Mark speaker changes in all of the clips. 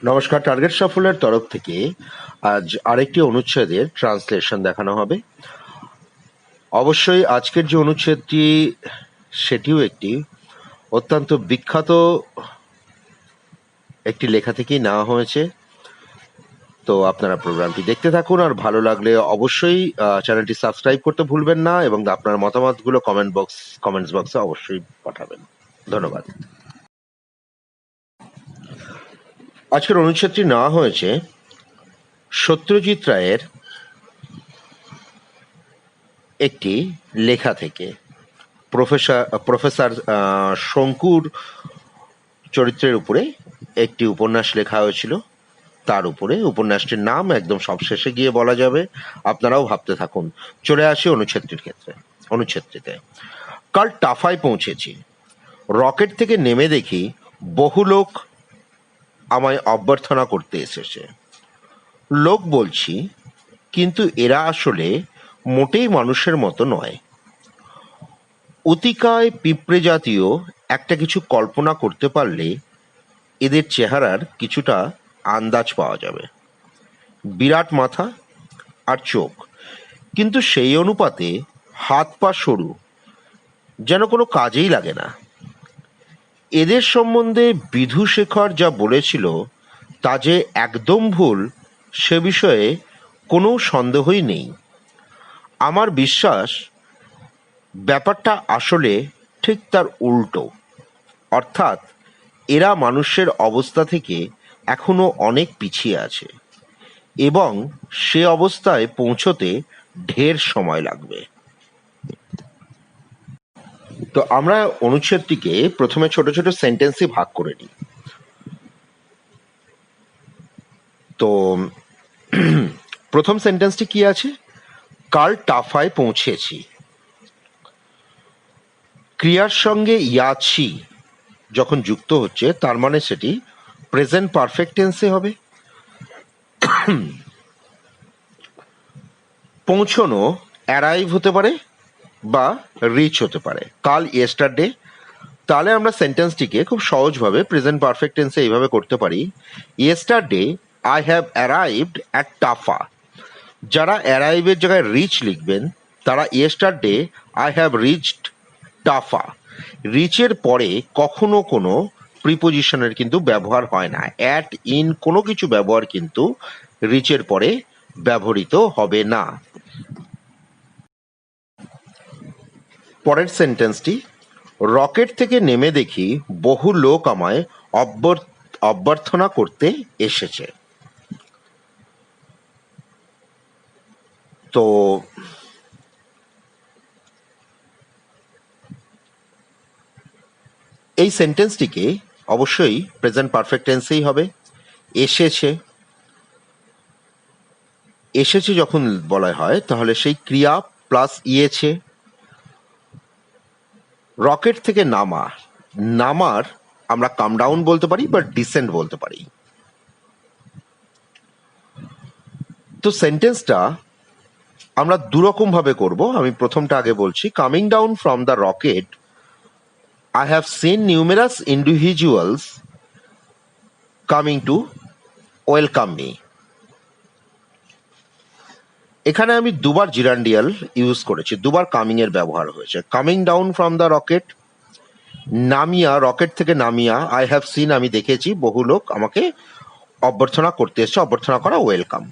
Speaker 1: নমস্কার, টার্গেট সাফল্যের তরফ থেকে আজ আরেকটি অনুচ্ছেদের ট্রান্সলেশন দেখানো হবে। অবশ্যই আজকের যে অনুচ্ছেদটি সেটিও একটি অত্যন্ত বিখ্যাত একটি লেখা থেকেই নেওয়া হয়েছে। তো আপনারা প্রোগ্রামটি দেখতে থাকুন, আর ভালো লাগলে অবশ্যই চ্যানেলটি সাবস্ক্রাইব করতে ভুলবেন না এবং আপনার মতামতগুলো কমেন্টস বক্সে অবশ্যই পাঠাবেন। ধন্যবাদ। আজকের অনুচ্ছেদটি নেওয়া হয়েছে সত্যজিৎ রায়ের একটি লেখা থেকে। প্রফেসর শঙ্কুর চরিত্রের উপরে একটি উপন্যাস লেখা হয়েছিল। তার উপরে উপন্যাসটির নাম একদম সবশেষে গিয়ে বলা যাবে, আপনারাও ভাবতে থাকুন। চলে আসি অনুচ্ছেদটিতে। কাল টাফায় পৌঁছেছি। রকেট থেকে নেমে দেখি বহু লোক আমায় অভ্যর্থনা করতে এসেছে। লোক বলছি, কিন্তু এরা আসলে মোটেই মানুষের মতো নয়। অতিকায় পিঁপড়ে জাতীয় একটা কিছু কল্পনা করতে পারলে এদের চেহারার কিছুটা আন্দাজ পাওয়া যাবে। বিরাট মাথা আর চোখ, কিন্তু সেই অনুপাতে হাত পা সরু, যেন কোনো কাজেই লাগে না। এদের সম্বন্ধে বিধুশেখর যা বলেছিল তা যে একদম ভুল সে বিষয়ে কোনো সন্দেহই নেই। আমার বিশ্বাস ব্যাপারটা আসলে ঠিক তার উল্টো, অর্থাৎ এরা মানুষের অবস্থা থেকে এখনো অনেক পিছিয়ে আছে এবং সে অবস্থায় পৌঁছতে ঢের সময় লাগবে। তো আমরা অনুচ্ছেদটিকে প্রথমে ছোট ছোট সেন্টেন্সে ভাগ করে নিই। তো প্রথম সেন্টেন্সটি কি আছে? কাল টাফায় পৌঁছেছি। ক্রিয়ার সঙ্গে ইয়াছি যখন যুক্ত হচ্ছে তার মানে সেটি প্রেজেন্ট পারফেক্ট টেন্সে হবে। পৌঁছনো অ্যারাইভ হতে পারে বা রিচ হতে পারে। কাল ইয়েস্টারডে, তাহলে আমরা সেন্টেন্সটিকে খুব সহজভাবে প্রেজেন্ট পারফেক্ট টেন্সে এইভাবে করতে পারি, yesterday I have arrived at টাফা। যারা অ্যারাইভের জায়গায় রিচ লিখবেন তারা ইয়েস্টারডে আই হ্যাভ রিচড টাফা। রিচের পরে কখনো কোনো প্রিপোজিশনের কিন্তু ব্যবহার হয় না। অ্যাট, ইন কোনো কিছু ব্যবহার কিন্তু রিচের পরে ব্যবহৃত হবে না। পরের সেন্টেন্সটি, রকেট থেকে নেমে দেখি বহু লোক আমায় অভ্যর্থনা করতে এসেছে। তো এই সেন্টেন্সটিকে অবশ্যই প্রেজেন্ট পারফেক্ট টেন্সেই হবে। এসেছে, এসেছে যখন বলা হয় তাহলে সেই ক্রিয়া প্লাস ইয়েছে। রকেট থেকে নামা, নামার আমরা কাম ডাউন বলতে পারি বা ডিসেন্ড বলতে পারি। তো সেন্টেন্সটা আমরা দুরকম ভাবে করব। আমি প্রথমটা আগে বলছি। Coming down from the rocket I have seen numerous individuals coming to welcome me. এখানে আমি দুবার জিরান্ডিয়াল ইউজ করেছি, দুবার কামিং এর ব্যবহার হয়েছে। Coming down from the rocket, নামিয়া, রকেট থেকে নামিয়া, আই হ্যাভ সিন আমি দেখেছি বহু লোক আমাকে অভ্যর্থনা করতে এসছে। অভ্যর্থনা করা ওয়েলকাম।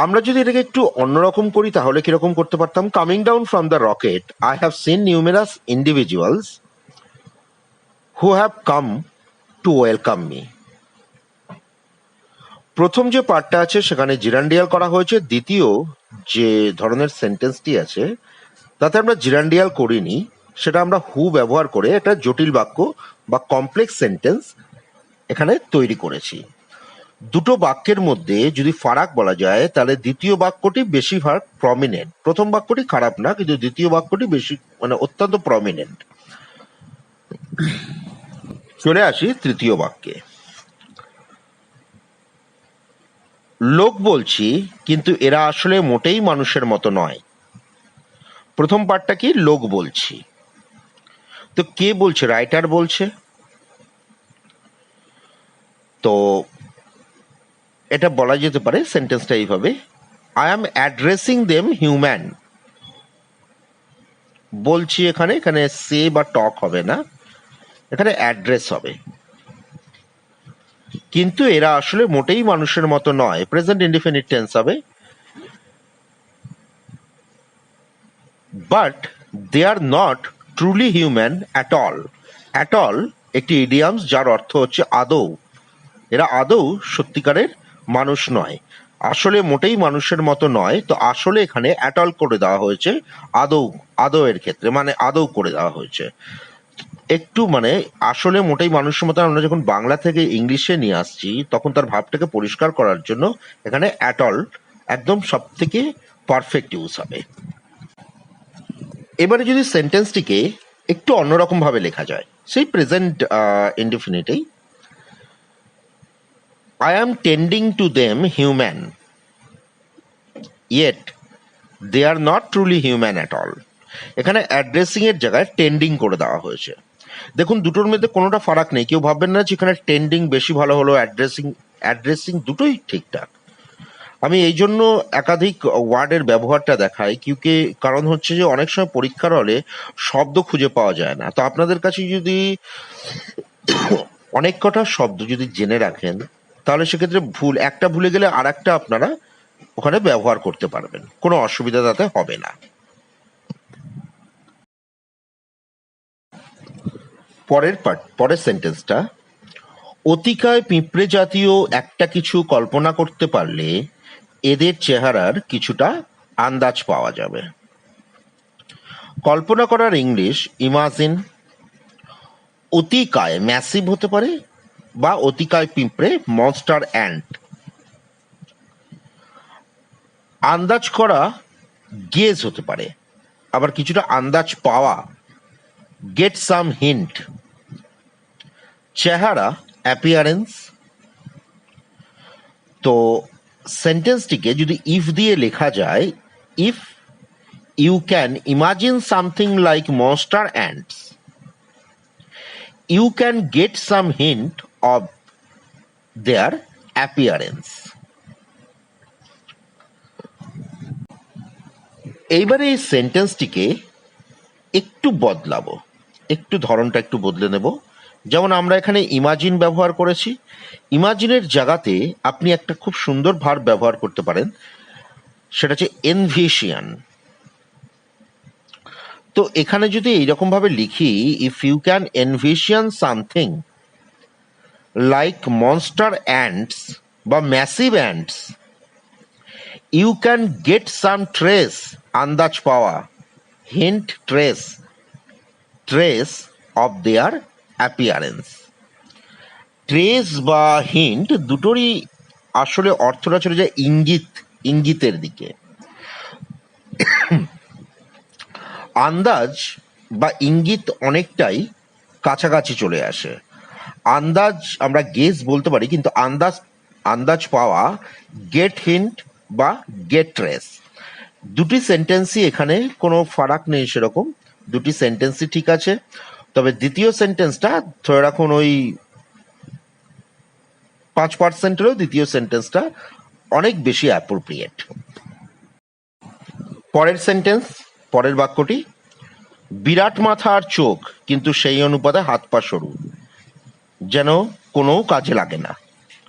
Speaker 1: আমরা যদি এটাকে একটু অন্যরকম করি তাহলে কিরকম করতে পারতাম? Coming down from the rocket I have seen numerous individuals who have come to welcome me. প্রথম যে পার্টটা আছে সেখানে জিরান্ডিয়াল করা হয়েছে। দ্বিতীয় যে ধরনের সেন্টেন্সটি আছে তাতে আমরা জিরান্ডিয়াল করিনি, সেটা আমরা হু ব্যবহার করে একটা জটিল বাক্য বা কমপ্লেক্স সেন্টেন্স এখানে তৈরি করেছি। দুটো বাক্যের মধ্যে যদি ফারাক বলা যায় তাহলে দ্বিতীয় বাক্যটি বেশিরভাগ প্রমিনেন্ট। প্রথম বাক্যটি খারাপ না, কিন্তু দ্বিতীয় বাক্যটি বেশি অত্যন্ত প্রমিনেন্ট। চলে আসি তৃতীয় বাক্যে। লোক বলছি, কিন্তু এরা আসলে মোটেই মানুষের মতো নয়। প্রথম পার্টটা কি? লোক বলছি। তো কে বলছে? রাইটার বলছে। তো এটা বলা যেতে পারে সেন্টেন্সটা এইভাবে, I am addressing them human. বলছি এখানে এখানে সে বা টক হবে না, এখানে অ্যাড্রেস হবে। কিন্তু এরা আসলে মোটেই মানুষের মতো নয়, প্রেজেন্ট ইনডিফিনিট টেন্স হবে। But they are not truly human at all. At all একটি ইডিয়ামস যার অর্থ হচ্ছে আদৌ। এরা আদৌ সত্যিকারের মানুষ নয়, আসলে মোটেই মানুষের মতো নয়। তো আসলে এখানে অ্যাট অল করে দেওয়া হয়েছে আদৌ, আদৌ এর ক্ষেত্রে মানে আদৌ করে দেওয়া হয়েছে। একটু মানে আসলে মোটেই মানুষের মতো আমরা যখন বাংলা থেকে ইংলিশে নিয়ে আসছি তখন তার ভাবটাকে পরিষ্কার করার জন্য এখানে অ্যাট অল একদম সব থেকে পারফেক্ট ইউজ হবে। এবারে যদি সেন্টেন্সটিকে একটু অন্যরকম ভাবে লেখা যায়, সেই present ইনডিফিনিটেই, I am tending to them human, yet they are not truly human at all. এখানে অ্যাড্রেসিং এর জায়গায় টেন্ডিং করে দেওয়া হয়েছে। দেখুন দুটোর মধ্যে কোনোটা ফারাক নেই, কেউ ভাববেন না যে এখানে টেন্ডিং বেশি ভালো হলো, অ্যাড্রেসিং অ্যাড্রেসিং দুটোই ঠিকঠাক। আমি এই জন্য একাধিক ওয়ার্ডের ব্যবহারটা দেখাই, কিউকি কারণ হচ্ছে যে অনেক সময় পরীক্ষার হলে শব্দ খুঁজে পাওয়া যায় না। তো আপনাদের কাছে যদি অনেক কটা শব্দ যদি জেনে রাখেন তাহলে সেক্ষেত্রে একটা ভুলে গেলে আর একটা আপনারা ওখানে ব্যবহার করতে পারবেন, কোনো অসুবিধা তাতে হবে না। পরের সেন্টেন্সটা, অতিকায় পিঁপড়ে জাতীয় একটা কিছু কল্পনা করতে পারলে এদের চেহারার কিছুটা আন্দাজ পাওয়া যাবে। কল্পনা করার ইংলিশ ইমাজিন। অতিকায় ম্যাসিভ হতে পারে বা অতিকায় পিঁপড়ে মনস্টার অ্যান্ট। আন্দাজ করা গেজ হতে পারে, আবার কিছুটা আন্দাজ পাওয়া গেট সাম হিন্ট। চেহারা অ্যাপিয়ারেন্স। তো সেন্টেন্সটিকে যদি ইফ দিয়ে লেখা যায়, if you can imagine something like monster ants, you can get some hint of their appearance. এইবারে এই সেন্টেন্সটিকে একটু বদলাবো, একটু ধরনটা একটু বদলে নেব। যেমন আমরা এখানে ইমাজিন ব্যবহার করেছি, ইমাজিনের জায়গাতে আপনি একটা খুব সুন্দর ভার্ব ব্যবহার করতে পারেন, সেটা হচ্ছে এনভিশিয়ান। তো এখানে যদি এইরকম ভাবে লিখি, if you can envision something like monster ants বা massive ants, you can get some trace, আন্দাজ পাওয়া, hint, trace, trace of their appearance. Trace বা হিন্ট দুটোরই আসলে অর্থটা চলে যায় ইঙ্গিত, ইঙ্গিতের দিকে। আন্দাজ বা ইঙ্গিত অনেকটাই কাছাকাছি চলে আসে। আন্দাজ আমরা গেস বলতে পারি, কিন্তু আন্দাজ পাওয়া গেট হিন্ট বা গেট ট্রেস। দুটি সেন্টেন্সই এখানে কোনো ফারাক নেই সেরকম, দুটি সেন্টেন্সই ঠিক আছে। তবে দ্বিতীয় সেন্টেন্সটা ধরে রাখুন ওই 5%, দ্বিতীয় সেন্টেন্সটা অনেক বেশি অ্যাপ্রোপ্রিয়েট। পরের সেন্টেন্স, পরের বাক্যটি, বিরাট মাথা আর চোখ কিন্তু সেই অনুপাতে হাত পা সরু, যেন কোনো কাজে লাগে না।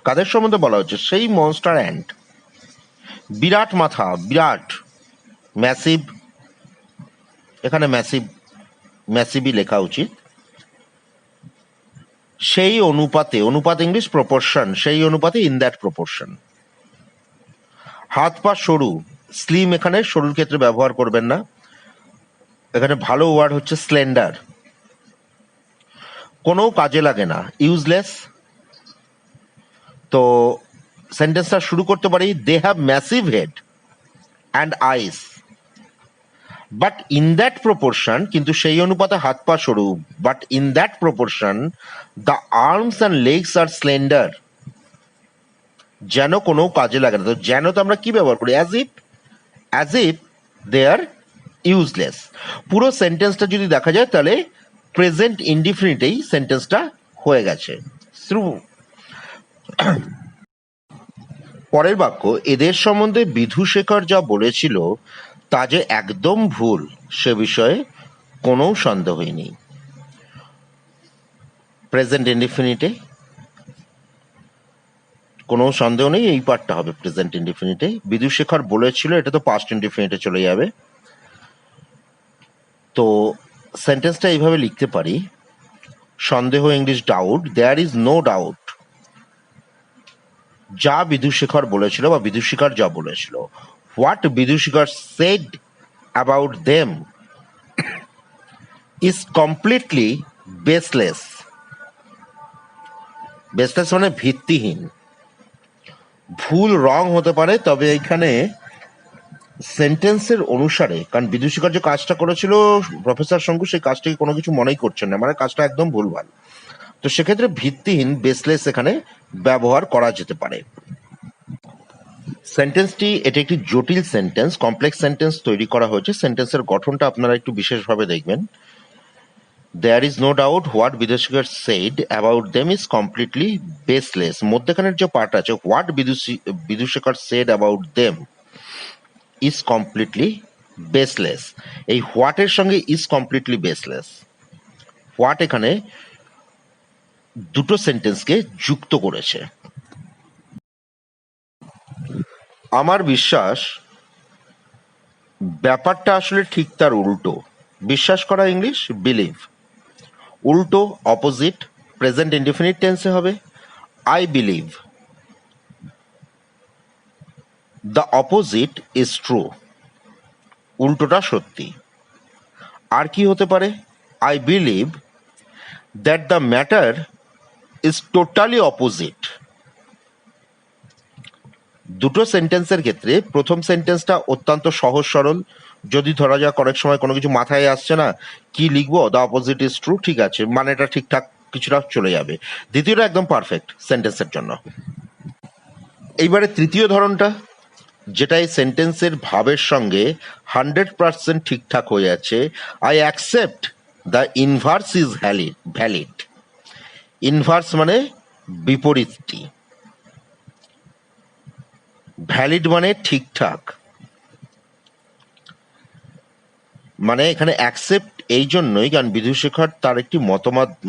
Speaker 1: কাদের সম্বন্ধে বলা হচ্ছে? সেই মনস্টার অ্যান্ট। বিরাট মাথা, বিরাট, ম্যাসিভ, এখানে ম্যাসিভই লেখা উচিত। সেই অনুপাতে, অনুপাত ইংলিশ প্রপোর্শন, সেই অনুপাতে, ইন দ্যাট প্রপোর্শন। হাত পা সরু, স্লিম এখানে সরুর ক্ষেত্রে ব্যবহার করবেন না, এখানে ভালো ওয়ার্ড হচ্ছে স্লেন্ডার। কোনো কাজে লাগে না, ইউজলেস। তো সেন্টেন্সটা শুরু করতে পারি, they have massive head and eyes, but in that proportion, কিন্তু সেই অনুপাতে হাত পা সরু, but in that proportion the arms and legs are slender, যেন কোনো কাজে লাগে না। তো যেন তো আমরা কি ব্যবহার করি? As if they are useless. পুরো সেন্টেন্সটা যদি দেখা যায় তাহলে প্রেজেন্ট ইনডিফিনিটেই সেন্টেন্সটা হয়ে গেছে। পরের বাক্য, এদের সম্বন্ধে বিধুশেখর যা বলেছিল তা যে একদম ভুল সে বিষয়ে কোনো সন্দেহই নেই। প্রেজেন্ট ইনডিফিনিটে কোনো সন্দেহ নেই, এই পার্টটা হবে প্রেজেন্ট ইনডিফিনিটে। বিধুশেখর বলেছিল, এটা তো পাস্ট ইনডিফিনিটে চলে যাবে। তো সেন্টেন্সটা এইভাবে লিখতে পারি, সন্দেহ English doubt, there is no doubt, যা বিধুশেখর বলেছিল বা বিধুশেখর যা বলেছিল। What Bidhushekhar said about them is completely baseless. Baseless মানে ভিত্তিহীন। ভুল রং হতে পারে, তবে এখানে সেন্টেন্সের অনুসারে, কারণ বিদুষিকর যে কাজটা করেছিল প্রফেসর শঙ্কু, সেই কাজটাকে কোনো কিছু মনেই করছেন না, মানে কাজটা একদম ভুলভাল। তো সেক্ষেত্রে ভিত্তিহীন, বেসলেস এখানে ব্যবহার করা যেতে পারে। সেন্টেন্সটি, এটা একটি জটিল সেন্টেন্স, কমপ্লেক্স সেন্টেন্স তৈরি করা হয়েছে। সেন্টেন্সের গঠনটা আপনারা একটু বিশেষভাবে দেখবেন। There is no doubt what বিদুষিকর said about them is completely baseless. মধ্যখানের যে পার্ট আছে, হোয়াট বিদুষিকর said about them is completely baseless, এই হোয়াটের সঙ্গে ইজ কমপ্লিটলি বেসলেস, হোয়াট এখানে দুটো সেন্টেন্সকে যুক্ত করেছে। আমার বিশ্বাস ব্যাপারটা আসলে ঠিক তার উল্টো। বিশ্বাস করা ইংলিশ বিলিভ, উল্টো অপোজিট প্রেজেন্ট ইনডিফিনিট টেন্সে হবে I believe the opposite is true, উল্টোটা সত্যি। আর কি হতে পারে, I believe that the matter is totally opposite. দুটো সেন্টেন্সের ক্ষেত্রে প্রথম সেন্টেন্সটা অত্যন্ত সহজ সরল, যদি ধরা যাক অনেক সময় কোনো কিছু মাথায় আসছে না, কি লিখবো, দ্য অপোজিট ইজ ট্রু, ঠিক আছে, মানেটা ঠিকঠাক কিছুটা চলে যাবে। দ্বিতীয়টা একদম পারফেক্ট সেন্টেন্সের জন্য। এইবারে তৃতীয় ধরনটা, যেটা এই সেন্টেন্সের ভাবের সঙ্গে 100% ঠিকঠাক হয়ে যাচ্ছে, I accept the inverse is valid. Inverse মানে বিপরীতটি, ভ্যালিড মানে ঠিকঠাক। মানে এখানে অ্যাকসেপ্ট এই জন্যই কারণ বিধুশেখর তার একটি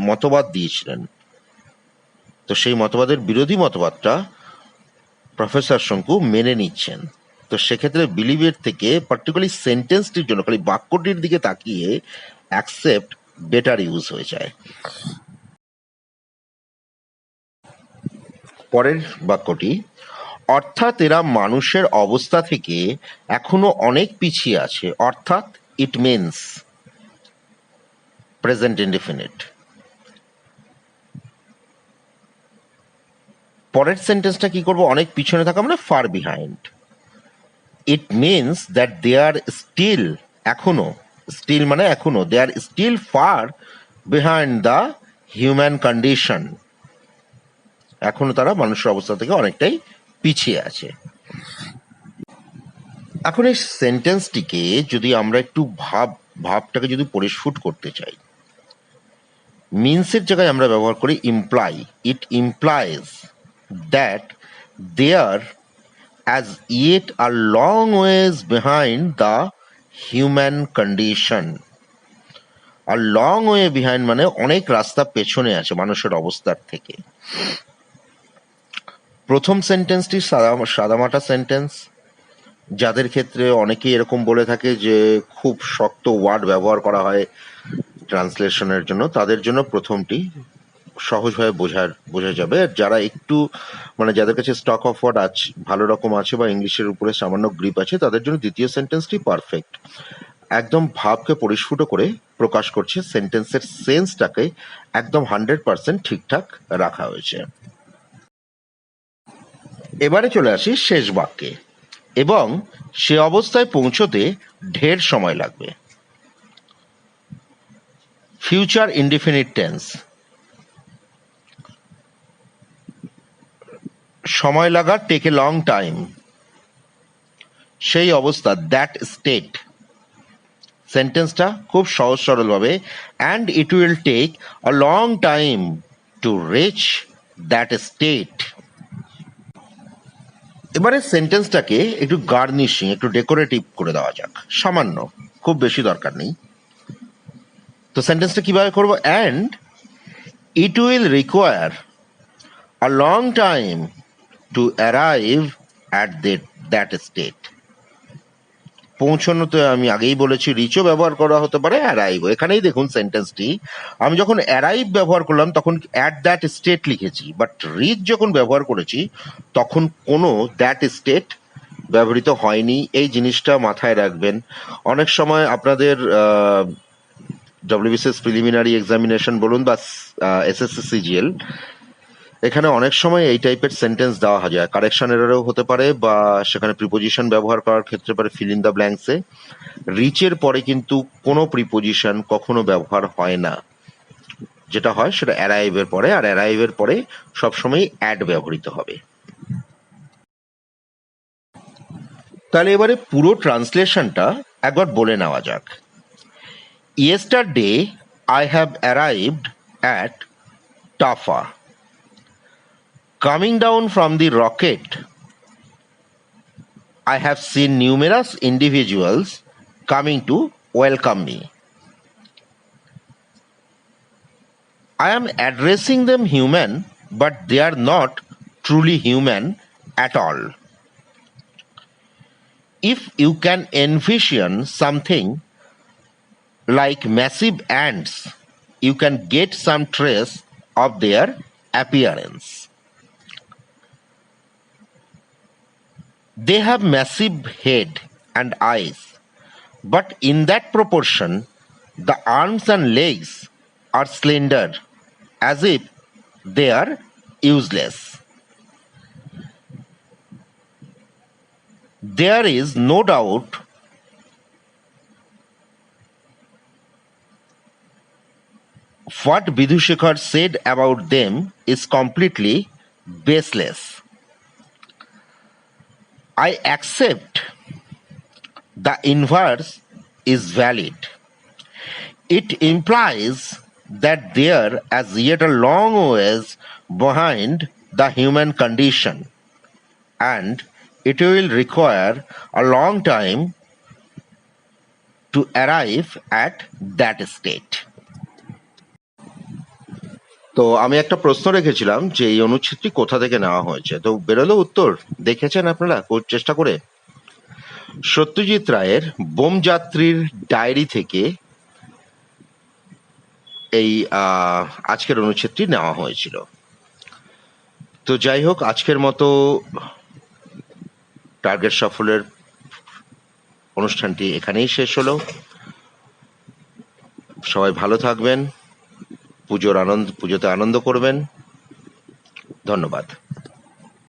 Speaker 1: মতবাদ দিয়েছিলেন, তো সেই মতবাদের বিরোধী মতবাদটা প্রফেসর শঙ্কু মেনে নিচ্ছেন। তো সেক্ষেত্রে বিলিভের থেকে পার্টিকুলারলি সেন্টেন্সটির জন্য, খালি বাক্যটির দিকে তাকিয়ে অ্যাকসেপ্ট বেটার ইউজ হয়ে যায়। পরের বাক্যটি, অর্থাৎ এরা মানুষের অবস্থা থেকে এখনো অনেক পিছিয়ে আছে, অর্থাৎ ইট মিনস প্রেজেন্ট ইনডিফিনিট। পরের সেন্টেন্সটা কি করবো, অনেক পিছনে থাকা মানে far behind. It means that they are still, এখনো, স্টিল মানে এখনো, they are still far behind the human condition, এখনো তারা মানুষের অবস্থা থেকে অনেকটাই পিছিয়ে আছে। এখন এই সেন্টেন্সটিকে যদি আমরা একটু ভাবটাকে যদি পরিস্ফুট করতে চাই, মিনসের জায়গায় আমরা ব্যবহার করি imply. It implies that they are as yet a long ways behind the human condition. A long way behind মানে অনেক রাস্তা পেছনে আছে মানুষের অবস্থার থেকে। প্রথম সেন্টেন্সটি সাদামাটা সেন্টেন্স, যাদের ক্ষেত্রে অনেকেই এরকম বলে থাকে যে খুব শক্ত ওয়ার্ড ব্যবহার করা হয় ট্রান্সলেশনের জন্য, তাদের জন্য প্রথমটি সহজভাবে বোঝা যাবে। যারা একটু মানে যাদের কাছে স্টক অফ ওয়ার্ড আছে, ভালো রকম আছে, বা ইংলিশের উপরে সামান্য গ্রিপ আছে, তাদের জন্য দ্বিতীয় সেন্টেন্সটি পারফেক্ট, একদম ভাবকে পরিস্ফুট করে প্রকাশ করছে, সেন্টেন্সের সেন্সটাকে একদম 100% ঠিকঠাক রাখা হয়েছে। এবারে চলে আসি শেষ বাক্যে, এবং সে অবস্থায় পৌঁছতে ঢের সময় লাগবে। ফিউচার ইনডিফিনিট টেন্স, সময় লাগা, টেক এ লং টাইম, সেই অবস্থা, দ্যাট স্টেট। সেন্টেন্সটা খুব সহজ সরল ভাবে, and it will take a long time to reach that state, এবারে সেন্টেন্সটাকে একটু গার্নিশিং, একটু ডেকোরেটিভ করে দেওয়া যাক, সামান্য, খুব বেশি দরকার নেই। তো সেন্টেন্সটা কিভাবে করবো? And it will require a long time to arrive at that state. পৌঁছানো তো আমি আগেই বলেছি, রিচও ব্যবহার করা হতে পারে, অ্যারাইভ। এখানেই দেখুন সেন্টেন্সটি, আমি যখন অ্যারাইভ ব্যবহার করলাম তখন অ্যাট দ্যাট স্টেট লিখেছি, বাট রিচ যখন ব্যবহার করেছি তখন কোনো দ্যাট স্টেট ব্যবহৃত হয়নি। এই জিনিসটা মাথায় রাখবেন। অনেক সময় আপনাদের ডব্লিউবিসিএস প্রিলিমিনারি এক্সামিনেশন বলুন বা এসএসসি সিজিএল, এখানে অনেক সময় এই টাইপের সেন্টেন্স দেওয়া যায়, কারেকশন এররেও হতে পারে বা সেখানে প্রিপোজিশন ব্যবহার করার ক্ষেত্রে পারে ফিল ইন দ্য ব্ল্যাঙ্কসে। রিচের পরে কিন্তু কোনো প্রিপোজিশন কখনো ব্যবহার হয় না, যেটা হয় সেটা অ্যারাইভের পরে, আর অ্যারাইভের পরে সবসময় অ্যাড ব্যবহৃত হবে। তাহলে এবারে পুরো ট্রান্সলেশনটা একবার বলে নেওয়া যাক। Yesterday I have arrived at Tafa. Coming down from the rocket, I have seen numerous individuals coming to welcome me. I am addressing them human, but they are not truly human at all. If you can envision something like massive ants, you can get some trace of their appearance. They have massive head and eyes, but in that proportion, the arms and legs are slender, as if they are useless. There is no doubt what Bidhushekar said about them is completely baseless. I accept the inverse is valid. It implies that there is yet a long ways behind the human condition, and it will require a long time to arrive at that state. তো আমি একটা প্রশ্ন রেখেছিলাম যে এই অনুচ্ছেদটি কোথা থেকে নেওয়া হয়েছে, তো বেরোলো উত্তর। দেখেছেন আপনারা চেষ্টা করে? সত্যজিৎ রায়ের বোমযাত্রীর ডায়েরি থেকে এই আজকের অনুচ্ছেদটি নেওয়া হয়েছিল। তো যাই হোক, আজকের মতো টার্গেট সফলের অনুষ্ঠানটি এখানেই শেষ হলো। সবাই ভালো থাকবেন, পুজোতে আনন্দ করবেন। ধন্যবাদ।